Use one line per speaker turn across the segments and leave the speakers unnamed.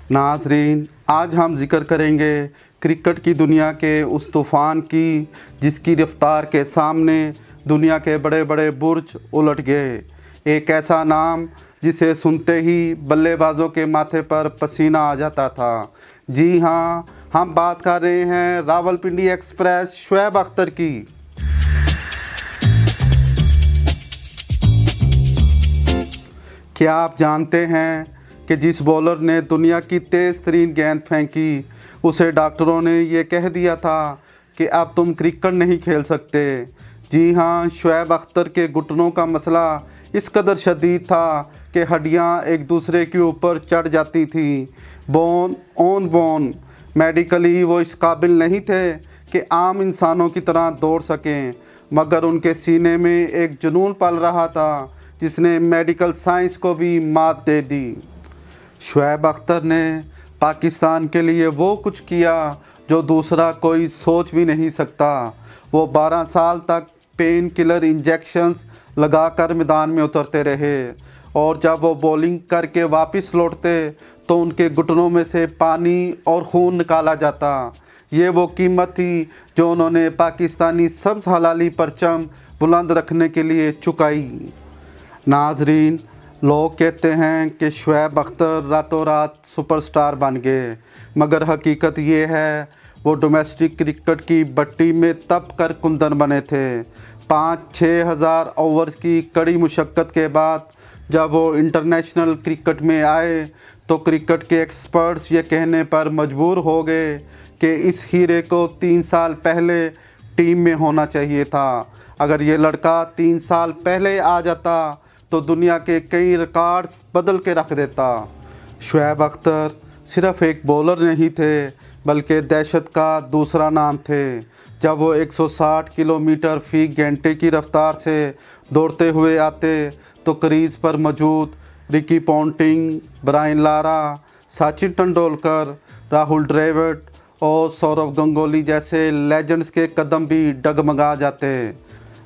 नाज़रीन, आज हम जिक्र करेंगे क्रिकेट की दुनिया के उस तूफ़ान की जिसकी रफ्तार के सामने दुनिया के बड़े बड़े बुर्ज उलट गए। एक ऐसा नाम जिसे सुनते ही बल्लेबाजों के माथे पर पसीना आ जाता था। जी हाँ, हम बात कर रहे हैं रावलपिंडी एक्सप्रेस शोएब अख्तर की। क्या आप जानते हैं कि जिस बॉलर ने दुनिया की तेज़ तरीन गेंद फेंकी, उसे डॉक्टरों ने ये कह दिया था कि अब तुम क्रिकेट नहीं खेल सकते। जी हाँ, शोएब अख्तर के घुटनों का मसला इस कदर शदीद था कि हड्डियाँ एक दूसरे के ऊपर चढ़ जाती थी। बोन ऑन बोन, मेडिकली वो इस काबिल नहीं थे कि आम इंसानों की तरह दौड़ सकें, मगर उनके सीने में एक जुनून पल रहा था जिसने मेडिकल साइंस को भी मात दे दी। शोएब अख्तर ने पाकिस्तान के लिए वो कुछ किया जो दूसरा कोई सोच भी नहीं सकता। वो 12 साल तक पेन किलर इंजेक्शंस लगाकर मैदान में उतरते रहे और जब वो बॉलिंग करके वापस लौटते तो उनके घुटनों में से पानी और खून निकाला जाता। ये वो कीमत थी जो उन्होंने पाकिस्तानी सब्ज़ हलाली परचम बुलंद रखने के लिए चुकाई। नाज़रीन, लोग कहते हैं कि शोएब अख्तर रातों रात सुपरस्टार बन गए, मगर हकीकत ये है वो डोमेस्टिक क्रिकेट की भट्टी में तप कर कुंदन बने थे। 5-6 हज़ार ओवर्स की कड़ी मुशक्क़त के बाद जब वो इंटरनेशनल क्रिकेट में आए तो क्रिकेट के एक्सपर्ट्स ये कहने पर मजबूर हो गए कि इस हीरे को 3 साल पहले टीम में होना चाहिए था। अगर ये लड़का 3 साल पहले आ जाता तो दुनिया के कई रिकॉर्ड्स बदल के रख देता। शोएब अख्तर सिर्फ़ एक बॉलर नहीं थे, बल्कि दहशत का दूसरा नाम थे। जब वो 160 किलोमीटर फ़ी घंटे की रफ्तार से दौड़ते हुए आते तो क्रीज़ पर मौजूद Ricky Ponting, Brian Lara, Sachin Tendulkar, Rahul Dravid और सौरव गंगोली जैसे लेजेंड्स के कदम भी डगमगा जाते।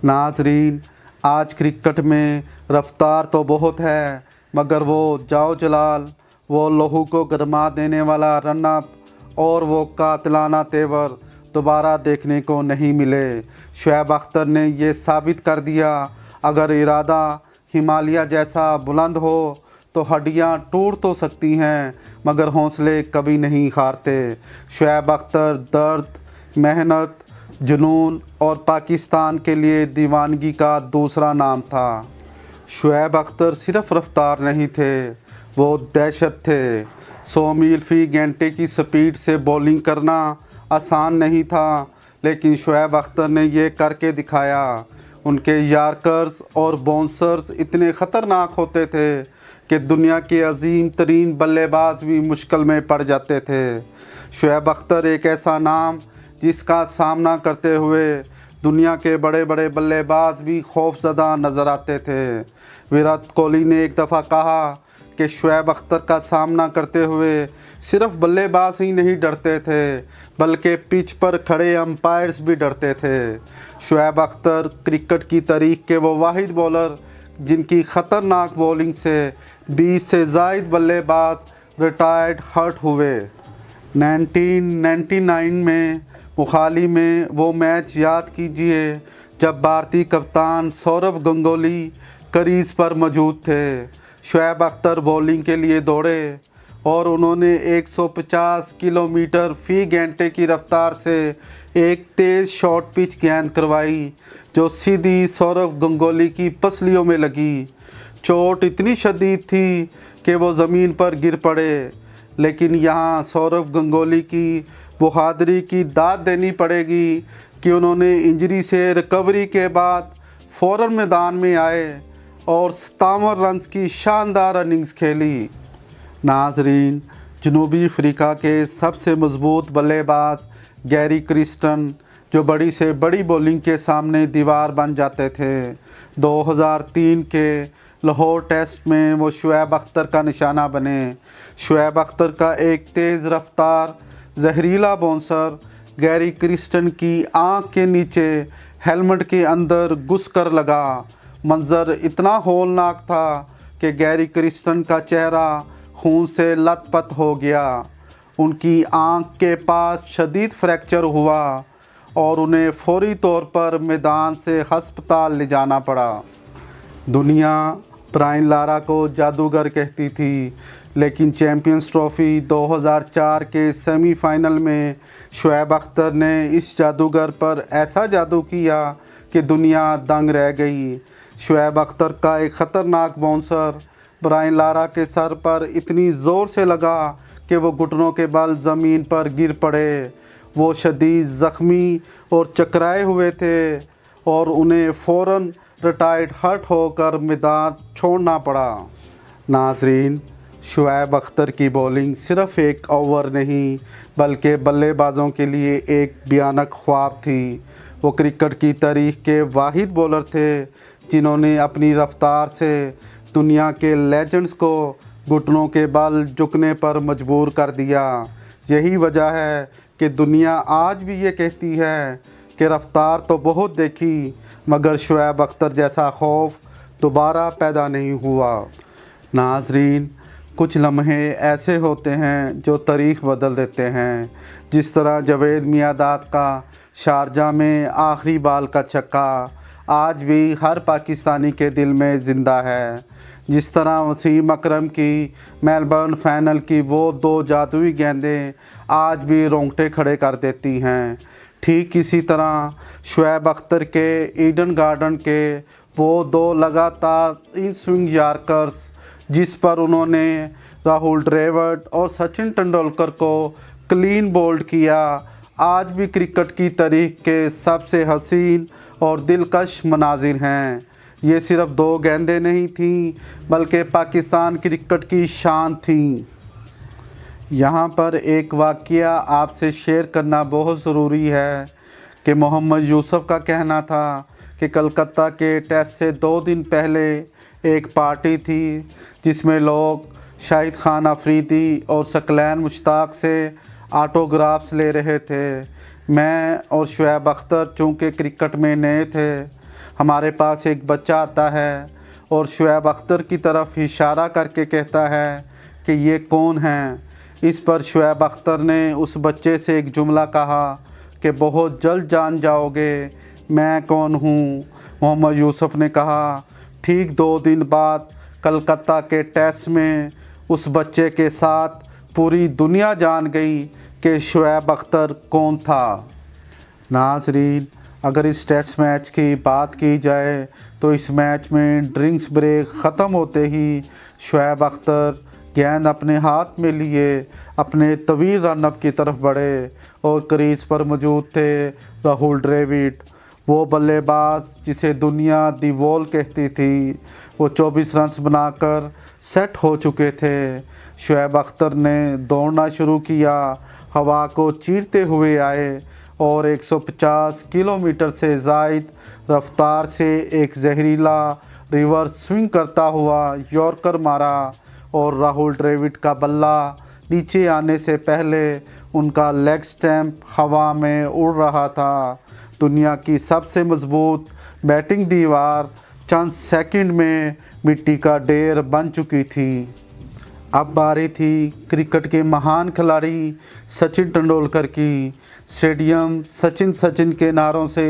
नाज़रीन, आज क्रिकेट में रफ्तार तो बहुत है, मगर वो जाओ जलाल, वो लहू को गरमा देने वाला रन अप और वो कातिलाना तेवर दोबारा देखने को नहीं मिले। शोएब अख्तर ने ये साबित कर दिया, अगर इरादा हिमालय जैसा बुलंद हो तो हड्डियाँ टूट तो सकती हैं, मगर हौसले कभी नहीं हारते। शोएब अख्तर दर्द, मेहनत, जुनून और पाकिस्तान के लिए दीवानगी का दूसरा नाम था। शोएब अख्तर सिर्फ रफ्तार नहीं थे, वो दहशत थे। 100 मील फ़ी घंटे की स्पीड से बॉलिंग करना आसान नहीं था, लेकिन शोएब अख्तर ने ये करके दिखाया। उनके यॉर्कर्स और बाउंसर्स इतने ख़तरनाक होते थे कि दुनिया के अजीम तरीन बल्लेबाज भी मुश्किल में पड़ जाते थे। शोएब अख्तर एक ऐसा नाम जिसका सामना करते हुए दुनिया के बड़े बड़े बल्लेबाज भी खौफज़दा नज़र आते थे। विराट कोहली ने एक दफ़ा कहा कि शोएब अख्तर का सामना करते हुए सिर्फ बल्लेबाज ही नहीं डरते थे, बल्कि पिच पर खड़े अंपायर्स भी डरते थे। शोएब अख्तर क्रिकेट की तारीख के वो वाहिद बॉलर जिनकी ख़तरनाक बॉलिंग से 20 से ज़ायद बल्लेबाज रिटायर्ड हर्ट हुए। 1999 में मुहाली में वो मैच याद कीजिए जब भारतीय कप्तान सौरव गंगोली क्रीज़ पर मौजूद थे। शोएब अख्तर बॉलिंग के लिए दौड़े और उन्होंने 150 किलोमीटर फ़ी घंटे की रफ्तार से एक तेज़ शॉर्ट पिच गेंद करवाई जो सीधी सौरव गंगोली की पसलियों में लगी। चोट इतनी शदीद थी कि वो ज़मीन पर गिर पड़े, लेकिन यहाँ सौरव गंगोली की बहादुरी की दाद देनी पड़ेगी कि उन्होंने इंजरी से रिकवरी के बाद फ़ौरन मैदान में आए और 57 रन्स की शानदार इनिंग्स खेली। नाज़रीन, जनूबी अफ्रीका के सबसे मज़बूत बल्लेबाज गैरी क्रिस्टन, जो बड़ी से बड़ी बॉलिंग के सामने दीवार बन जाते थे, 2003 के लाहौर टेस्ट में वो शोएब अख्तर का निशाना बने। शोएब अख्तर का एक तेज़ रफ्तार जहरीला बाउंसर गैरी क्रिस्टन की आंख के नीचे हेलमेट के अंदर घुस कर लगा। मंजर इतना होलनाक था कि गैरी क्रिस्टन का चेहरा खून से लथपथ हो गया। उनकी आंख के पास शदीद फ्रैक्चर हुआ और उन्हें फौरी तौर पर मैदान से हस्पताल ले जाना पड़ा। दुनिया ब्रायन लारा को जादूगर कहती थी, लेकिन चैम्पियंस ट्रॉफ़ी 2004 के सेमीफाइनल में शुएब अख्तर ने इस जादूगर पर ऐसा जादू किया कि दुनिया दंग रह गई। शुएब अख्तर का एक ख़तरनाक बाउंसर ब्रायन लारा के सर पर इतनी ज़ोर से लगा कि वो घुटनों के बल ज़मीन पर गिर पड़े। वो शदीद ज़ख्मी और चकराए हुए थे और उन्हें फ़ौरन रिटायर्ड हर्ट होकर मैदान छोड़ना पड़ा। नाज़रीन, शुएब अख्तर की बॉलिंग सिर्फ़ एक ओवर नहीं बल्कि बल्लेबाजों के लिए एक भयानक ख्वाब थी। वो क्रिकेट की तारीख़ के वाहिद बॉलर थे जिन्होंने अपनी रफ्तार से दुनिया के लेजेंड्स को घुटनों के बल झुकने पर मजबूर कर दिया। यही वजह है कि दुनिया आज भी ये कहती है कि रफ्तार तो बहुत देखी मगर शुएब अख्तर जैसा खौफ दोबारा पैदा नहीं हुआ। नाज़रीन, कुछ लम्हे ऐसे होते हैं जो तारीख़ बदल देते हैं। जिस तरह जावेद मियांदाद का शारजा में आखिरी बाल का छक्का आज भी हर पाकिस्तानी के दिल में ज़िंदा है। जिस तरह वसीम अकरम की मेलबर्न फाइनल की वो 2 जादुई गेंदें आज भी रोंगटे खड़े कर देती हैं, ठीक इसी तरह शुएब अख्तर के ईडन गार्डन के वो 2 लगातार इन स्विंग यॉर्कर्स जिस पर उन्होंने राहुल द्रविड़ और सचिन तेंदुलकर को क्लीन बोल्ड किया, आज भी क्रिकेट की तारीख़ के सबसे हसीन और दिलकश मनाजिर हैं। ये सिर्फ 2 गेंदें नहीं थीं बल्कि पाकिस्तान क्रिकेट की शान थीं। यहाँ पर एक वाक़या आपसे शेयर करना बहुत ज़रूरी है कि मोहम्मद यूसुफ का कहना था कि कलकत्ता के टेस्ट से 2 दिन पहले एक पार्टी थी जिसमें लोग शाहिद खान अफरीदी और सकलैन मुश्ताक से ऑटोग्राफ्स ले रहे थे। मैं और शुएब अख्तर चूँकि क्रिकेट में नए थे, हमारे पास एक बच्चा आता है और शुएब अख्तर की तरफ इशारा करके कहता है कि ये कौन हैं। इस पर शुएब अख्तर ने उस बच्चे से एक जुमला कहा कि बहुत जल्द जान जाओगे मैं कौन हूँ। मोहम्मद यूसुफ ने कहा, ठीक 2 दिन बाद कलकत्ता के टेस्ट में उस बच्चे के साथ पूरी दुनिया जान गई कि शुएब अख्तर कौन था। नाज़रीन, अगर इस टेस्ट मैच की बात की जाए तो इस मैच में ड्रिंक्स ब्रेक ख़त्म होते ही शुएब अख्तर गेंद अपने हाथ में लिए अपने तवील रनअप की तरफ बढ़े और क्रीज पर मौजूद थे राहुल द्रविड़, वो बल्लेबाज जिसे दुनिया दी वॉल कहती थी। वो 24 रन्स बनाकर सेट हो चुके थे। शुएब अख्तर ने दौड़ना शुरू किया, हवा को चीरते हुए आए और 150 किलोमीटर से ज़ायद रफ्तार से एक जहरीला रिवर्स स्विंग करता हुआ यॉर्कर मारा और राहुल द्रविड़ का बल्ला नीचे आने से पहले उनका लेग स्टैम्प हवा में उड़ रहा था। दुनिया की सबसे मजबूत बैटिंग दीवार चंद सेकंड में मिट्टी का ढेर बन चुकी थी। अब बारी थी क्रिकेट के महान खिलाड़ी सचिन तेंदुलकर की। स्टेडियम सचिन सचिन के नारों से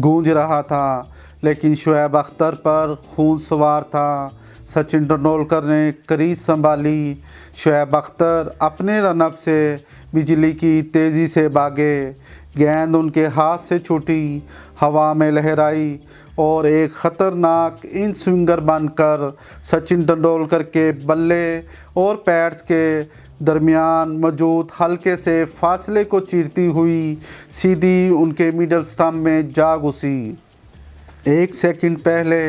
गूंज रहा था, लेकिन शुएब अख्तर पर खून सवार था। सचिन तेंदुलकर ने क्रीज संभाली। शुएब अख्तर अपने रनअप से बिजली की तेज़ी से भागे। गेंद उनके हाथ से छूटी, हवा में लहराई और एक ख़तरनाक इन स्विंगर बनकर सचिन तेंदुलकर के बल्ले और पैड्स के दरमियान मौजूद हल्के से फासले को चीरती हुई सीधी उनके मिडल स्टंप में जा घुसी। 1 सेकंड पहले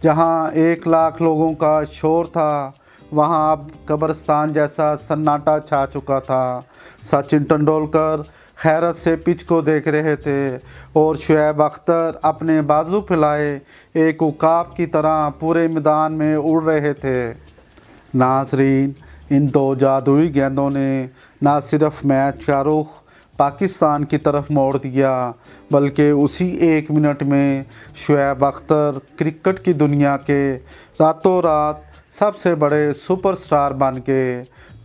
जहां 1 लाख लोगों का शोर था, वहां अब कब्रिस्तान जैसा सन्नाटा छा चुका था। सचिन तेंदुलकर हैरत से पिच को देख रहे थे और शुएब अख्तर अपने बाजू फैलाए एक उकाब की तरह पूरे मैदान में उड़ रहे थे। नाज़रीन, इन 2 जादुई गेंदों ने न सिर्फ मैच का रुख पाकिस्तान की तरफ मोड़ दिया, बल्कि उसी 1 मिनट में शुएब अख्तर क्रिकेट की दुनिया के रातों रात सबसे बड़े सुपरस्टार बन के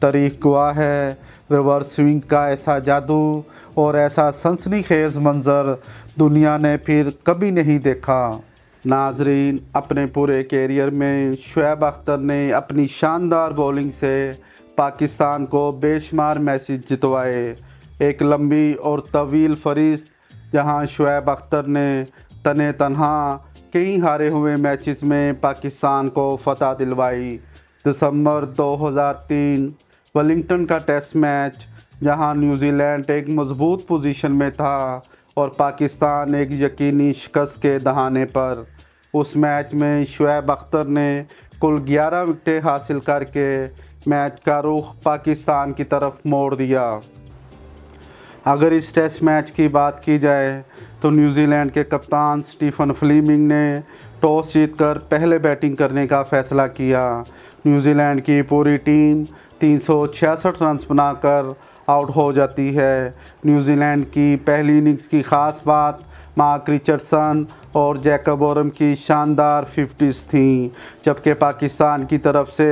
तारीख गवाह है। रिवर्स स्विंग का ऐसा जादू और ऐसा सनसनीखेज मंज़र दुनिया ने फिर कभी नहीं देखा। नाजरीन, अपने पूरे कैरियर में शुएब अख्तर ने अपनी शानदार बॉलिंग से पाकिस्तान को बेशुमार मैचेस जितवाए। एक लंबी और तवील फहरिस्त जहां शुएब अख्तर ने तने तनहा कई हारे हुए मैचेस में पाकिस्तान को फतह दिलवाई। दिसंबर 2003 वेलिंगटन का टेस्ट मैच, जहां न्यूजीलैंड एक मजबूत पोजीशन में था और पाकिस्तान एक यकीनी शिकस्त के दहाने पर। उस मैच में शुएब अख्तर ने कुल 11 विकेटें हासिल करके मैच का रुख पाकिस्तान की तरफ मोड़ दिया। अगर इस टेस्ट मैच की बात की जाए तो न्यूजीलैंड के कप्तान स्टीफन फ्लेमिंग ने टॉस जीतकर पहले बैटिंग करने का फ़ैसला किया। न्यूजीलैंड की पूरी टीम 366 रन्स बनाकर आउट हो जाती है। न्यूजीलैंड की पहली इनिंग्स की ख़ास बात मार्क रिचर्डसन और जैकब ओरम की शानदार 50s थीं, जबकि पाकिस्तान की तरफ से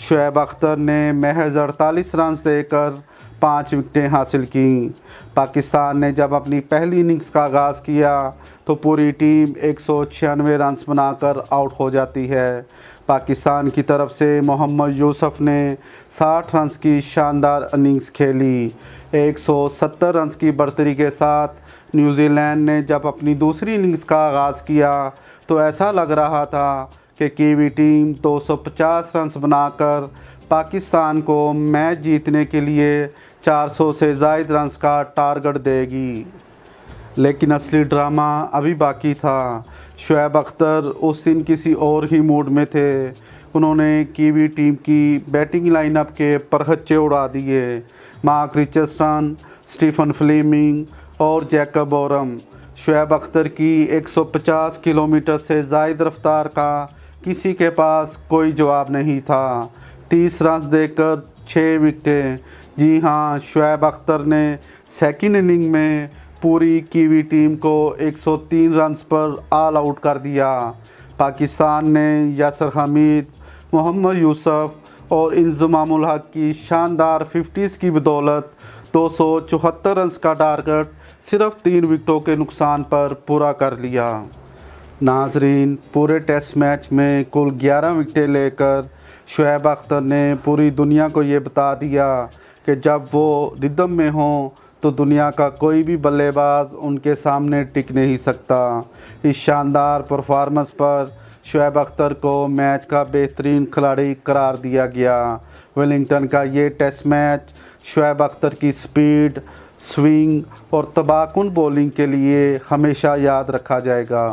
शुएब अख्तर ने महज 48 रन्स देकर 5 विकेटें हासिल की। पाकिस्तान ने जब अपनी पहली इनिंग्स का आगाज़ किया तो पूरी टीम 196 रन्स बनाकर आउट हो जाती है। पाकिस्तान की तरफ से मोहम्मद यूसुफ ने 60 रन्स की शानदार इनिंग्स खेली। 170 रन्स की बढ़तरी के साथ न्यूजीलैंड ने जब अपनी दूसरी इनिंग्स का आगाज़ किया तो ऐसा लग रहा था कि कीवी टीम 250 रन्स बनाकर पाकिस्तान को मैच जीतने के लिए 400 से ज़ायद रन्स का टारगेट देगी। लेकिन असली ड्रामा अभी बाकी था। शुएब अख्तर उस दिन किसी और ही मूड में थे। उन्होंने कीवी टीम की बैटिंग लाइनअप के परखच्चे उड़ा दिए। मार्क रिचर्डसन, स्टीफन फ्लेमिंग और जैकब ओरम। शुएब अख्तर की 150 किलोमीटर से ज़ायद रफ्तार का किसी के पास कोई जवाब नहीं था। 30 रन्स देकर 6 विकेटें। जी हाँ, शुएब अख्तर ने सेकंड इनिंग में पूरी कीवी टीम को 103 रन्स पर ऑल आउट कर दिया। पाकिस्तान ने यासिर हमीद, मोहम्मद यूसुफ और इंजमाम उल हक की शानदार 50s की बदौलत 274 रन्स का टारगेट सिर्फ 3 विकेटों के नुकसान पर पूरा कर लिया। नाजरीन, पूरे टेस्ट मैच में कुल 11 विकेटें लेकर शुएब अख्तर ने पूरी दुनिया को ये बता दिया कि जब वो रिदम में हों तो दुनिया का कोई भी बल्लेबाज उनके सामने टिक नहीं सकता। इस शानदार परफॉर्मेंस पर शुएब अख्तर को मैच का बेहतरीन खिलाड़ी करार दिया गया। वेलिंगटन का ये टेस्ट मैच शुएब अख्तर की स्पीड, स्विंग और तबाहकुन बॉलिंग के लिए हमेशा याद रखा जाएगा।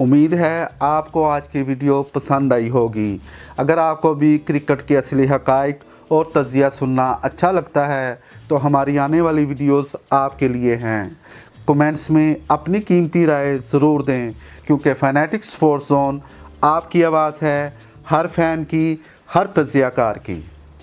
उम्मीद है आपको आज की वीडियो पसंद आई होगी। अगर आपको भी क्रिकेट के असली हक़ाइक़ और तज़किया सुनना अच्छा लगता है तो हमारी आने वाली वीडियोस आपके लिए हैं। कमेंट्स में अपनी कीमती राय ज़रूर दें, क्योंकि फैनेटिक स्पोर्ट्स जोन आपकी आवाज़ है, हर फ़ैन की, हर तज़कियाकार की।